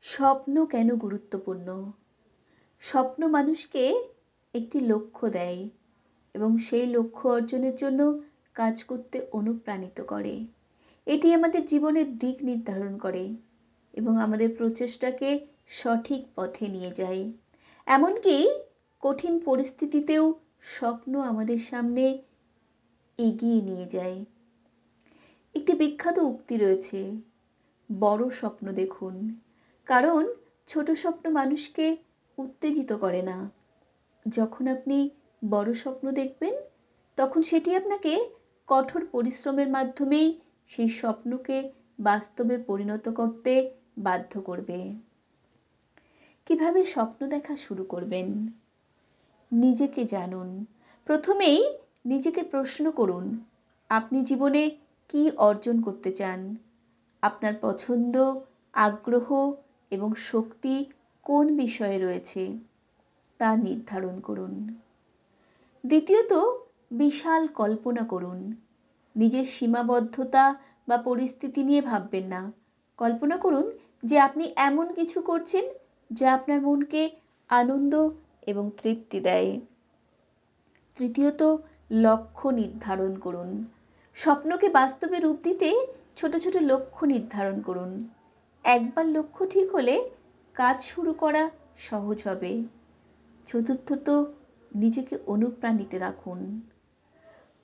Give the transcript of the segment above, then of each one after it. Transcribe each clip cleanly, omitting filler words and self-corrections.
স্বপ্ন কেন গুরুত্বপূর্ণ? স্বপ্ন মানুষকে একটি লক্ষ্য দেয় এবং সেই লক্ষ্য অর্জনের জন্য কাজ করতে অনুপ্রাণিত করে। এটি আমাদের জীবনের দিক নির্ধারণ করে এবং আমাদের প্রচেষ্টাকে সঠিক পথে নিয়ে যায়। এমনকি কঠিন পরিস্থিতিতেও স্বপ্ন আমাদের সামনে এগিয়ে নিয়ে যায়। একটি বিখ্যাত উক্তি রয়েছে, বড় স্বপ্ন দেখুন, কারণ ছোট স্বপ্ন মানুষকে উত্তেজিত করে না। যখন আপনি বড় স্বপ্ন দেখবেন, তখন সেটি আপনাকে কঠোর পরিশ্রমের মাধ্যমেই সেই স্বপ্নকে বাস্তবে পরিণত করতে বাধ্য করবে। কিভাবে স্বপ্ন দেখা শুরু করবেন? নিজেকে জানুন। প্রথমেই নিজেকে প্রশ্ন করুন, আপনি জীবনে কী অর্জন করতে চান? আপনার পছন্দ, আগ্রহ এবং শক্তি কোন বিষয়ে রয়েছে তা নির্ধারণ করুন। দ্বিতীয়ত, বিশাল কল্পনা করুন। নিজের সীমাবদ্ধতা বা পরিস্থিতি নিয়ে ভাববেন না। কল্পনা করুন যে আপনি এমন কিছু করছেন যা আপনার মনকে আনন্দ এবং তৃপ্তি দেয়। তৃতীয়ত, লক্ষ্য নির্ধারণ করুন। স্বপ্নকে বাস্তবে রূপ দিতে ছোট ছোট লক্ষ্য নির্ধারণ করুন। একবার লক্ষ্য ঠিক হলে কাজ শুরু করা সহজ হবে। চতুর্থত, নিজেকে অনুপ্রাণিত রাখুন।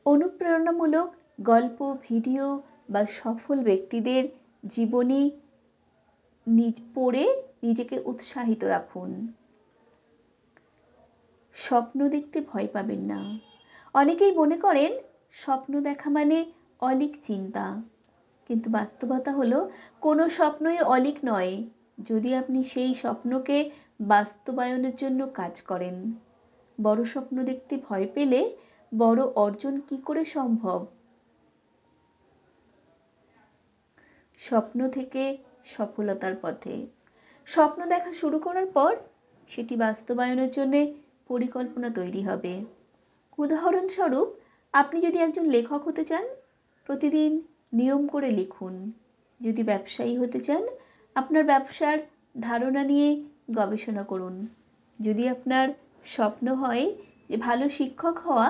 অনুপ্রেরণামূলক গল্প, ভিডিও বা সফল ব্যক্তিদের জীবনী পড়ে নিজেকে উৎসাহিত রাখুন। স্বপ্ন দেখতে ভয় পাবেন না। অনেকেই মনে করেন স্বপ্ন দেখা মানে অলীক চিন্তা, কিন্তু বাস্তবতা হলো কোনো স্বপ্নই অলীক নয়, যদি আপনি সেই স্বপ্নকে বাস্তবায়নের জন্য কাজ করেন। বড় স্বপ্ন দেখতে ভয় পেলে বড় অর্জন কি করে সম্ভব? স্বপ্ন থেকে সফলতার পথে। স্বপ্ন দেখা শুরু করার পর সেটি বাস্তবায়নের জন্য পরিকল্পনা তৈরি হবে। উদাহরণস্বরূপ, আপনি যদি একজন লেখক হতে চান, প্রতিদিন নিয়ম করে লিখুন। যদি ব্যবসায়ী হতে চান, আপনার ব্যবসার ধারণা নিয়ে গবেষণা করুন। যদি আপনার স্বপ্ন হয় যে ভালো শিক্ষক হওয়া,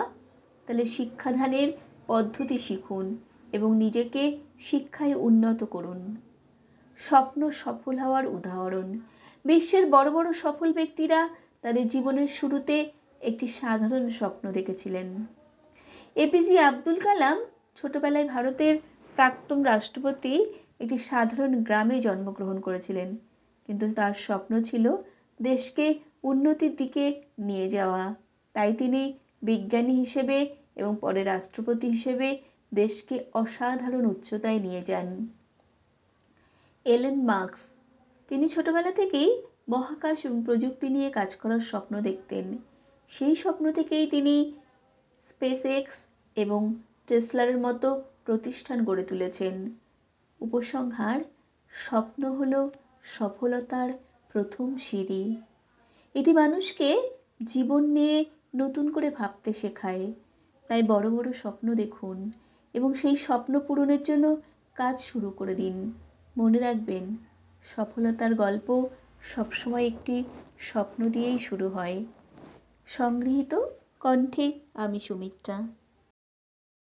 তাহলে শিক্ষাদানের পদ্ধতি শিখুন এবং নিজেকে শিক্ষায় উন্নত করুন। স্বপ্ন সফল হওয়ার উদাহরণ। বিশ্বের বড় বড় সফল ব্যক্তিরা তাদের জীবনের শুরুতে একটি সাধারণ স্বপ্ন দেখেছিলেন। এপিজে আব্দুল কালাম ছোটবেলায় ভারতের প্রাক্তন রাষ্ট্রপতি একটি সাধারণ গ্রামে জন্মগ্রহণ করেছিলেন, কিন্তু তার স্বপ্ন ছিল দেশকে উন্নতির দিকে নিয়ে যাওয়া। তাই তিনি বিজ্ঞানী হিসেবে এবং পরে রাষ্ট্রপতি হিসেবে দেশকে অসাধারণ উচ্চতায় নিয়ে যান। এলেন মার্কস, তিনি ছোটবেলা থেকেই মহাকাশ এবং প্রযুক্তি নিয়ে কাজ করার স্বপ্ন দেখতেন। সেই স্বপ্ন থেকেই তিনি স্পেসএক্স এবং টেসলার মতো প্রতিষ্ঠান গড়ে তুলেছেন। উপসংহার: স্বপ্ন হলো সফলতার প্রথম সিঁড়ি। এটি মানুষকে জীবন নিয়ে নতুন করে ভাবতে শেখায়। তাই বড় বড় স্বপ্ন দেখুন এবং সেই স্বপ্ন পূরণের জন্য কাজ শুরু করে দিন। মনে রাখবেন, সফলতার গল্প সবসময় একটি স্বপ্ন দিয়েই শুরু হয়। সংগৃহীত কণ্ঠে আমি সুমিত্রা।